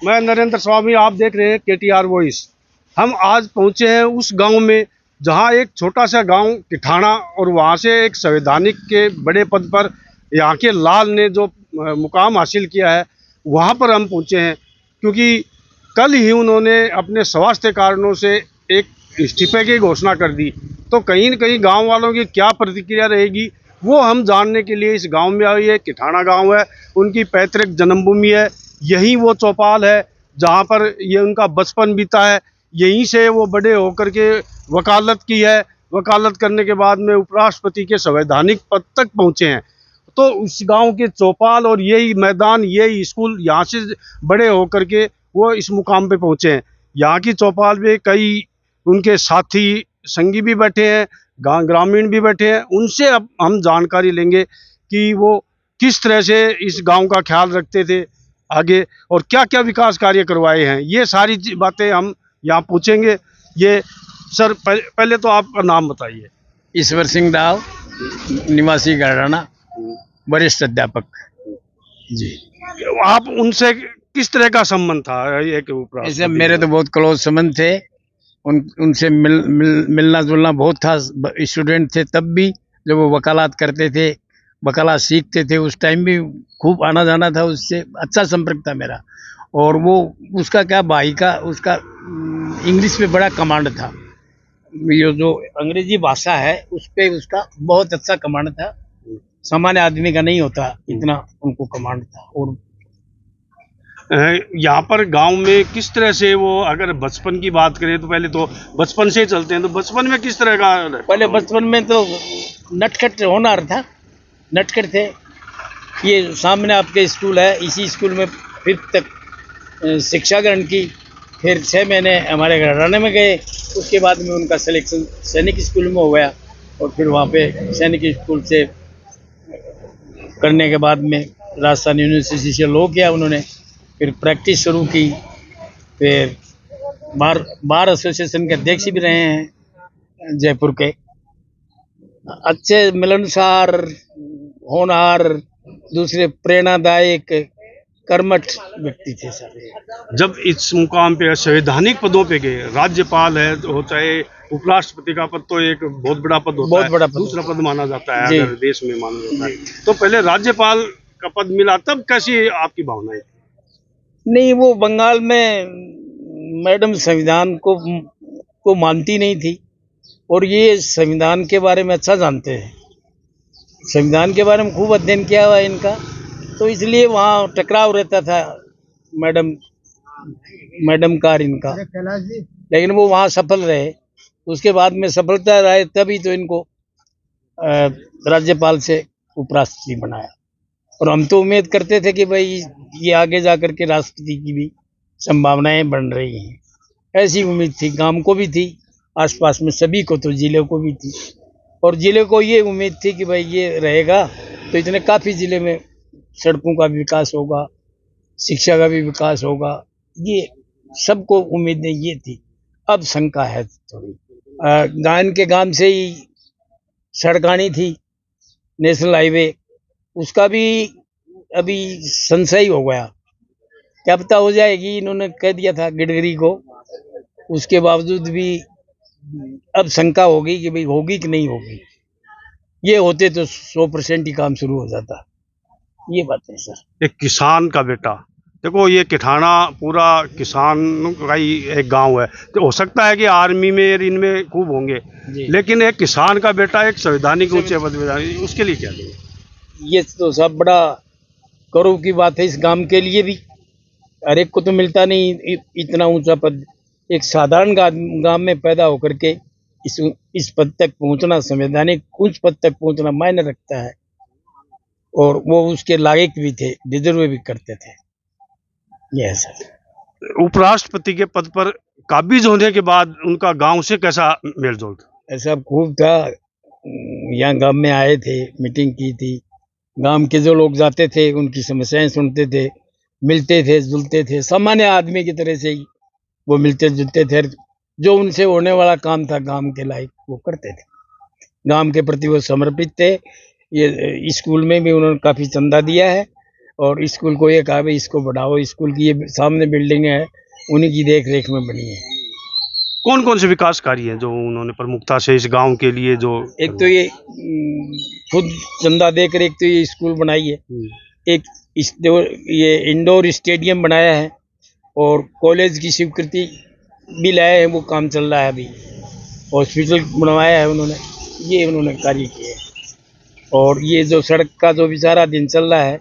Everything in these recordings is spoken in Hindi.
मैं नरेंद्र स्वामी, आप देख रहे हैं KTR वॉइस। हम आज पहुंचे हैं उस गांव में जहां एक छोटा सा गांव किठाना और वहां से एक संवैधानिक के बड़े पद पर यहाँ के लाल ने जो मुकाम हासिल किया है, वहां पर हम पहुंचे हैं क्योंकि कल ही उन्होंने अपने स्वास्थ्य कारणों से एक इस्तीफे की घोषणा कर दी। तो कहीं न कहीं गांव वालों की क्या प्रतिक्रिया रहेगी वो हम जानने के लिए इस गांव में आए। किठाना गांव है, उनकी पैतृक जन्मभूमि है, यही वो चौपाल है जहां पर ये उनका बचपन बीता है। यहीं से वो बड़े होकर के वकालत की है, वकालत करने के बाद में उपराष्ट्रपति के संवैधानिक पद तक पहुंचे हैं। तो उस गांव के चौपाल और यही मैदान, यही स्कूल, यहाँ से बड़े होकर के वो इस मुकाम पे पहुंचे हैं। यहाँ की चौपाल में कई उनके साथी संगी भी बैठे हैं, ग्रामीण भी बैठे हैं। उनसे अब हम जानकारी लेंगे कि वो किस तरह से इस गांव का ख्याल रखते थे आगे और क्या क्या विकास कार्य करवाए हैं। ये सारी बातें हम यहाँ पूछेंगे। ये सर, पहले तो आपका नाम बताइए। ईश्वर सिंह राव, निवासी गढ़ाना, वरिष्ठ अध्यापक जी। आप उनसे किस तरह का संबंध था? एक ऐसे मेरे तो बहुत क्लोज संबंध थे, उनसे मिलना जुलना बहुत था। स्टूडेंट थे तब भी, जब वो वकालत करते थे, वकालत सीखते थे, उस टाइम भी खूब आना जाना था, उससे अच्छा संपर्क था मेरा। और वो उसका क्या, भाई का उसका इंग्लिश पे बड़ा कमांड था। ये जो अंग्रेजी भाषा है उस पे उसका बहुत अच्छा कमांड था, सामान्य आदमी का नहीं होता इतना उनको कमांड था। और यहाँ पर गांव में किस तरह से वो, अगर बचपन की बात करें तो पहले तो बचपन से चलते हैं, तो बचपन में किस तरह का? पहले बचपन में तो नटखट होनहार था, नटखट थे। ये सामने आपके स्कूल है, इसी स्कूल में 5th तक शिक्षा ग्रहण की। फिर 6 महीने हमारे घराने में गए, उसके बाद में उनका सिलेक्शन सैनिक स्कूल में हो गया। और फिर वहाँ पे सैनिक स्कूल से करने के बाद में राजस्थान यूनिवर्सिटी से लॉ किया उन्होंने। फिर प्रैक्टिस शुरू की, फिर बार एसोसिएशन के अध्यक्ष भी रहे हैं जयपुर के। अच्छे मिलनसार, होनहार, दूसरे प्रेरणादायक, कर्मठ व्यक्ति थे सर। जब इस मुकाम पे संवैधानिक पदों पे गए, राज्यपाल है तो चाहे उपराष्ट्रपति का पद, तो एक बहुत बड़ा पद होता बहुत है, बड़ा पद, दूसरा पद माना जाता है अगर देश में माना जाता है। तो पहले राज्यपाल का पद मिला, तब कैसी आपकी भावनाएं? नहीं, वो बंगाल में मैडम संविधान को मानती नहीं थी, और ये संविधान के बारे में अच्छा जानते हैं, संविधान के बारे में खूब अध्ययन किया हुआ है इनका। तो इसलिए वहाँ टकराव रहता था मैडम का इनका, लेकिन वो वहाँ सफल रहे। उसके बाद में सफलता रहे, तभी तो इनको राज्यपाल से उपराष्ट्रपति बनाया। और हम तो उम्मीद करते थे कि भाई ये आगे जाकर के राष्ट्रपति की भी संभावनाएं बन रही हैं, ऐसी उम्मीद थी। गांव को भी थी, आसपास में सभी को, तो जिले को भी थी। और जिले को ये उम्मीद थी कि भाई ये रहेगा तो इतने काफ़ी जिले में सड़कों का भी विकास होगा, शिक्षा का भी विकास होगा, ये सबको उम्मीदें ये थी। अब शंका है थोड़ी। गायन के गांव से ही सड़क आनी थी, नेशनल हाईवे, उसका भी अभी संशय हो गया, क्या पता हो जाएगी। इन्होंने कह दिया था गडकरी को, उसके बावजूद भी अब शंका होगी कि भाई होगी कि नहीं होगी। ये होते तो 100% ही काम शुरू हो जाता। ये बात है सर। एक किसान का बेटा, देखो ये किठाना पूरा किसान का ही एक गांव है, तो हो सकता है कि आर्मी में इनमें खूब होंगे, लेकिन एक किसान का बेटा एक संवैधानिक ऊंचे पद में, उसके लिए क्या देंगे? ये तो सब बड़ा गौरव की बात है इस गांव के लिए भी। हर एक को तो मिलता नहीं इतना ऊंचा पद। एक साधारण गांव में पैदा होकर के इस पद तक पहुंचना, संवैधानिक उच्च पद तक पहुंचना मायने रखता है। और वो उसके लायक भी थे, डिजर्व भी करते थे। यह सर, उपराष्ट्रपति के पद पर काबिज होने के बाद उनका गांव से कैसा मेलजोल था? ऐसा खूब था। यहाँ गांव में आए थे, मीटिंग की थी, गांव के जो लोग जाते थे उनकी समस्याएं सुनते थे, मिलते थे, जुलते थे, सामान्य आदमी की तरह से ही वो मिलते जुलते थे। जो उनसे होने वाला काम था गांव के लायक वो करते थे, गांव के प्रति वो समर्पित थे। ये स्कूल में भी उन्होंने काफ़ी चंदा दिया है, और स्कूल को ये कहा भाई इसको बढ़ाओ, स्कूल की ये सामने बिल्डिंग है उन्हीं की देख रेख में बनी है। कौन कौन से विकास कार्य हैं जो उन्होंने प्रमुखता से इस गांव के लिए जो एक तो ये खुद चंदा देकर एक तो ये स्कूल बनाई है, एक ये इंडोर स्टेडियम बनाया है और कॉलेज की स्वीकृति भी लाए हैं, वो काम चल रहा है अभी। हॉस्पिटल बनवाया है उन्होंने, ये उन्होंने कार्य किए हैं। और ये जो सड़क का जो बेचारा दिन चल रहा है,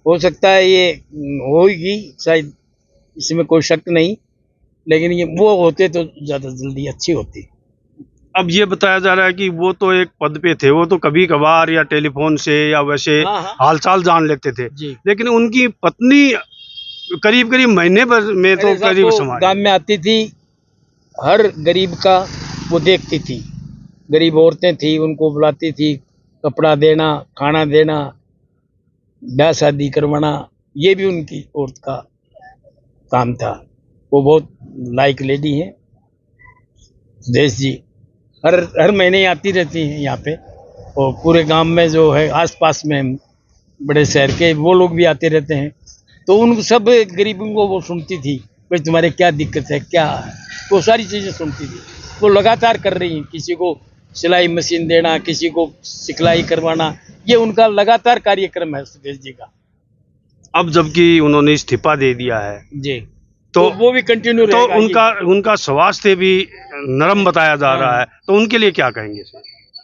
हो सकता है ये होगी शायद, इसमें कोई शक नहीं, लेकिन ये वो होते तो ज़्यादा जल्दी अच्छी होती। अब ये बताया जा रहा है कि वो तो एक पद पे थे, वो तो कभी कभार या टेलीफोन से या वैसे हाँ, हाँ। हालचाल जान लेते थे, जी। लेकिन उनकी पत्नी करीब करीब महीने भर में तो करीब समाज गांव में आती थी, हर गरीब का वो देखती थी, गरीब औरतें थी उनको बुलाती थी, कपड़ा देना, खाना देना, ब्याह शादी करवाना, ये भी उनकी औरत का काम था। वो बहुत लाइक लेडी है देश जी, हर महीने आती रहती हैं यहाँ पे। और पूरे गांव में जो है आसपास में बड़े शहर के वो लोग भी आते रहते हैं, तो उन सब गरीबों को वो सुनती थी, भाई तुम्हारे क्या दिक्कत है क्या है, वो सारी चीज़ें सुनती थी। वो लगातार कर रही हैं, किसी को सिलाई मशीन देना, किसी को सिखलाई करवाना, ये उनका लगातार कार्यक्रम है सुदेश जी का। अब जबकि उन्होंने इस्तीफा दे दिया है जी, तो वो भी कंटिन्यू तो रहेगा। उनका स्वास्थ्य भी नरम बताया जा रहा है, तो उनके लिए क्या कहेंगे सर?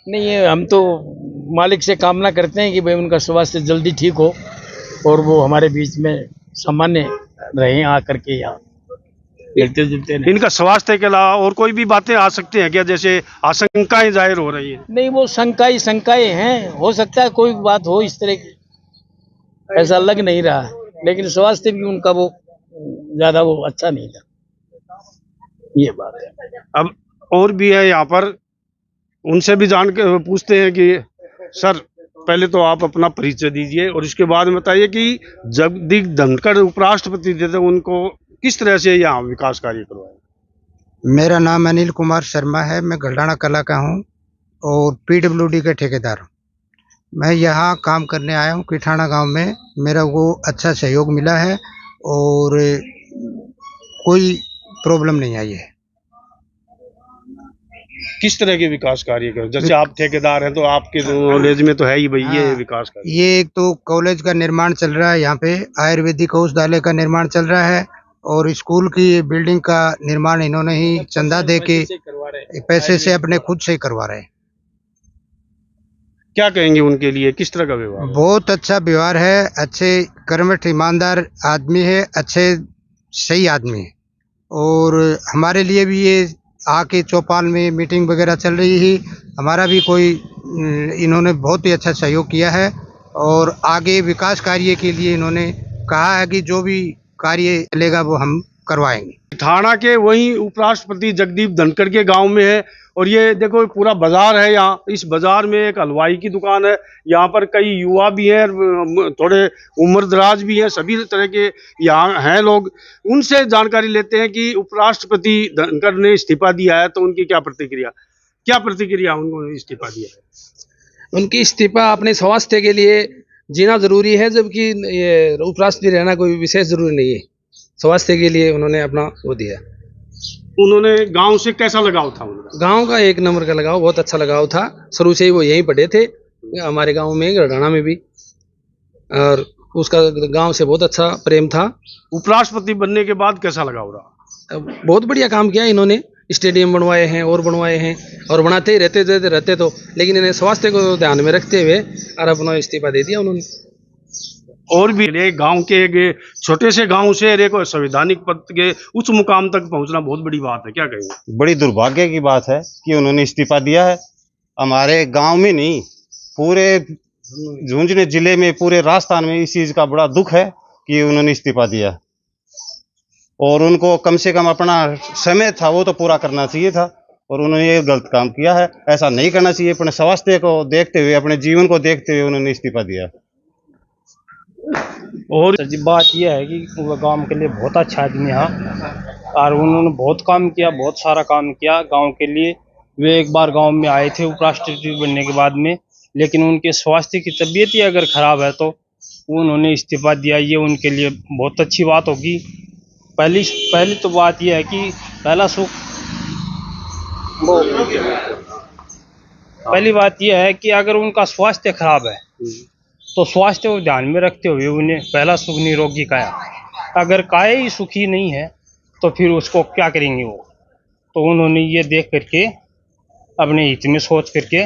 नहीं, ये हम तो मालिक से कामना करते हैं कि भाई उनका स्वास्थ्य जल्दी ठीक हो और वो हमारे बीच में सामान्य रहें, आकर के यहाँ मिलते जुलते रहें। इनका स्वास्थ्य के अलावा और कोई भी बातें आ सकती हैं क्या, जैसे आशंकाएं जाहिर हो रही हैं? नहीं, वो शंकाएं हैं, हो सकता है कोई बात हो इस तरह की, ऐसा लग नहीं रहा है, लेकिन स्वास्थ्य भी उनका वो ज्यादा वो अच्छा नहीं था, ये बात है। अब और भी है यहाँ पर, उनसे भी जान के पूछते हैं कि सर पहले तो आप अपना परिचय दीजिए और इसके बाद में बताइए कि जगदीप धनखड़ उपराष्ट्रपति थे, उनको किस तरह से यहाँ विकास कार्य करवाए? मेरा नाम अनिल कुमार शर्मा है, मैं गलडाना कला का हूँ और पीडब्ल्यूडी के ठेकेदार हूँ। मैं यहाँ काम करने आया हूँ किठाना गांव में, मेरा वो अच्छा सहयोग मिला है और कोई प्रॉब्लम नहीं आई है। किस तरह के विकास कार्य कर, जैसे आप ठेकेदार हैं तो आपके नॉलेज में तो है ही भाई ये विकास कार्य। ये एक तो कॉलेज का निर्माण चल रहा है, यहाँ पे आयुर्वेदिक औषधालय का निर्माण चल रहा है और स्कूल की बिल्डिंग का निर्माण इन्होंने ही चंदा दे के पैसे से अपने खुद से करवा रहे हैं। क्या कहेंगे उनके लिए, किस तरह का व्यवहार? बहुत अच्छा व्यवहार है, अच्छे कर्मठ ईमानदार आदमी है, अच्छे सही आदमी है और हमारे लिए भी ये आके चौपाल में मीटिंग वगैरह चल रही है, हमारा भी कोई इन्होंने बहुत ही अच्छा सहयोग किया है और आगे विकास कार्य के लिए इन्होंने कहा है कि जो भी कार्य चलेगा वो हम करवाएंगे। ठाणा के वही उपराष्ट्रपति जगदीप धनखड़ के गांव में है और ये देखो पूरा बाजार है यहाँ, इस बाजार में एक हलवाई की दुकान है, यहाँ पर कई युवा भी हैं, थोड़े उम्रदराज भी हैं, सभी तरह के यहाँ हैं लोग। उनसे जानकारी लेते हैं कि उपराष्ट्रपति धनखड़ ने इस्तीफा दिया है तो उनकी क्या प्रतिक्रिया उन्होंने इस्तीफा दिया है? उनकी इस्तीफा अपने स्वास्थ्य के लिए जीना जरूरी है, जबकि ये उपराष्ट्रपति रहना कोई विशेष जरूरी नहीं है। स्वास्थ्य के लिए उन्होंने अपना वो दिया। उन्होंने गांव से कैसा लगाव था उनका? गांव का एक नंबर का लगाव, बहुत अच्छा लगाव था, शुरू से ही वो यहीं पढ़े थे हमारे गांव में, गढ़ाना में भी, और उसका गांव से बहुत अच्छा प्रेम था। उपराष्ट्रपति बनने के बाद कैसा लगाव रहा? बहुत बढ़िया काम किया इन्होंने, स्टेडियम बनवाए हैं और बनवाए हैं और बनाते ही रहते तो, लेकिन इन्हें स्वास्थ्य को ध्यान में रखते हुए और अपना इस्तीफा दे दिया उन्होंने। और भी एक गांव के एक छोटे से गांव से एक संवैधानिक पद के उच्च मुकाम तक पहुंचना बहुत बड़ी बात है, क्या कहेंगे? बड़ी दुर्भाग्य की बात है कि उन्होंने इस्तीफा दिया है। हमारे गांव में नहीं, पूरे झुंझुनू जिले में, पूरे राजस्थान में इस चीज का बड़ा दुख है कि उन्होंने इस्तीफा दिया और उनको कम से कम अपना समय था वो तो पूरा करना चाहिए था और उन्होंने ये गलत काम किया है। ऐसा नहीं करना चाहिए। अपने स्वास्थ्य को देखते हुए, अपने जीवन को देखते हुए उन्होंने इस्तीफा दिया। और सर जी, बात यह है कि वो गांव के लिए बहुत अच्छा आदमी है और उन्होंने बहुत काम किया, बहुत सारा काम किया गांव के लिए। वे एक बार गांव में आए थे उपराष्ट्रपति बनने के बाद में, लेकिन उनके स्वास्थ्य की तबीयत ही अगर खराब है तो उन्होंने इस्तीफा दिया, ये उनके लिए बहुत अच्छी बात होगी। पहली तो बात यह है कि पहला सुख वो पहली बात यह है कि अगर उनका स्वास्थ्य खराब है तो स्वास्थ्य को ध्यान में रखते हुए उन्हें पहला सुख निरोगी काया। अगर काया ही सुखी नहीं है तो फिर उसको क्या करेंगे वो। तो उन्होंने ये देख करके अपने हित में सोच करके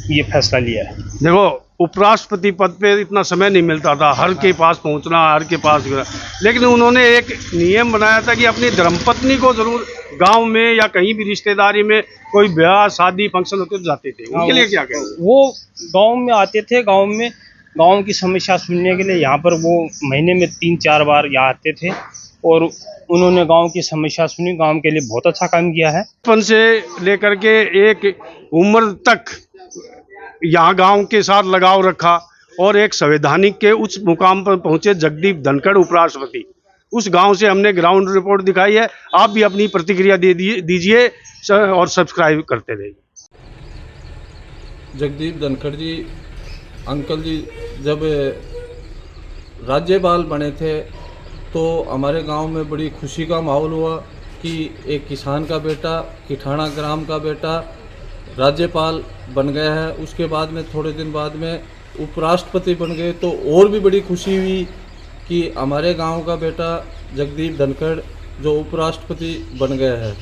ये फैसला लिया है। देखो, उपराष्ट्रपति पद पे इतना समय नहीं मिलता था, हर के पास पहुंचना, हर के पास, लेकिन उन्होंने एक नियम बनाया था कि अपनी धर्मपत्नी को जरूर गांव में या कहीं भी रिश्तेदारी में कोई ब्याह शादी फंक्शन होते तो जाते थे। उनके लिए क्या कहेंगे? वो गांव में आते थे, गांव की समस्या सुनने के लिए यहाँ पर वो महीने में 3-4 बार यहाँ आते थे और उन्होंने गांव की समस्या सुनी, गांव के लिए बहुत अच्छा काम किया है। बचपन से लेकर के एक उम्र तक यहाँ गांव के साथ लगाव रखा और एक संवैधानिक के उच्च मुकाम पर पहुंचे जगदीप धनखड़ उपराष्ट्रपति। उस गांव से हमने ग्राउंड रिपोर्ट दिखाई है। आप भी अपनी प्रतिक्रिया दीजिए और सब्सक्राइब करते रहिए। जगदीप धनखड़ जी अंकल जी जब राज्यपाल बने थे तो हमारे गांव में बड़ी खुशी का माहौल हुआ कि एक किसान का बेटा, किठाना ग्राम का बेटा राज्यपाल बन गया है। उसके बाद में थोड़े दिन बाद में उपराष्ट्रपति बन गए तो और भी बड़ी खुशी हुई कि हमारे गांव का बेटा जगदीप धनखड़ जो उपराष्ट्रपति बन गया है।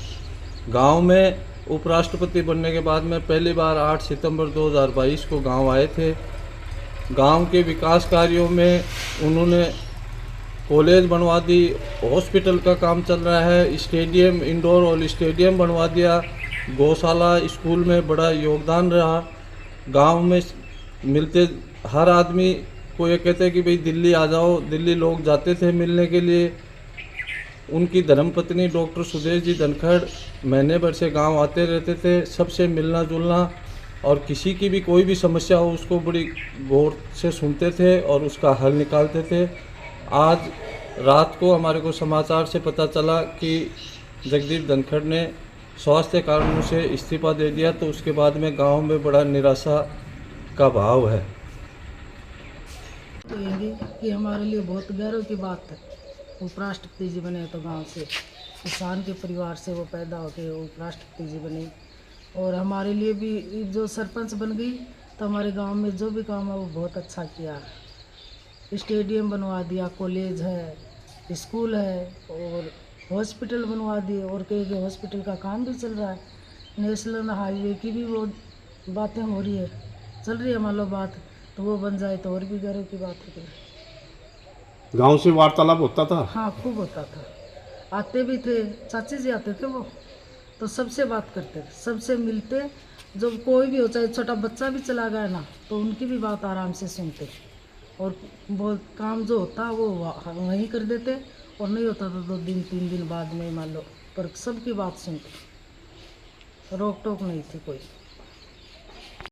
गांव में उपराष्ट्रपति बनने के बाद में पहली बार 8 सितंबर 2022 को गांव आए थे। गांव के विकास कार्यों में उन्होंने कॉलेज बनवा दी, हॉस्पिटल का काम चल रहा है, स्टेडियम, इंडोर और स्टेडियम बनवा दिया, गौशाला, स्कूल में बड़ा योगदान रहा। गांव में मिलते हर आदमी को ये कहते हैं कि भाई दिल्ली आ जाओ, दिल्ली लोग जाते थे मिलने के लिए। उनकी धर्मपत्नी डॉक्टर सुदेश जी धनखड़ महीने भर से गांव आते रहते थे, सबसे मिलना जुलना और किसी की भी कोई भी समस्या हो उसको बड़ी गौर से सुनते थे और उसका हल निकालते थे। आज रात को हमारे को समाचार से पता चला कि जगदीप धनखड़ ने स्वास्थ्य कारणों से इस्तीफा दे दिया, तो उसके बाद में गांव में बड़ा निराशा का भाव है। कहेंगे कि हमारे लिए बहुत गौरव की बात है, उपराष्ट्रपति जी बने तो गांव से किसान के परिवार से वो पैदा होकर उपराष्ट्रपति जी बने। और हमारे लिए भी जो सरपंच बन गई तो हमारे गांव में जो भी काम है वो बहुत अच्छा किया। स्टेडियम बनवा दिया, कॉलेज है, स्कूल है और हॉस्पिटल बनवा दिए और कई हॉस्पिटल का काम भी चल रहा है। नेशनल हाईवे की भी वो बातें हो रही है, चल रही है मान लो बात, तो वो बन जाए तो और भी गर्व की बात है। गांव से वार्तालाप होता था? हाँ, खूब होता था, आते भी थे, चाची जी आते थे वो तो सबसे बात करते थे, सबसे मिलते। जब कोई भी हो, चाहे छोटा बच्चा भी चला गया ना तो उनकी भी बात आराम से सुनते और वो काम जो होता वो वहीं कर देते और नहीं होता तो 2 दिन 3 दिन बाद में मान लो, पर सबकी बात सुनते, रोक टोक नहीं थी कोई।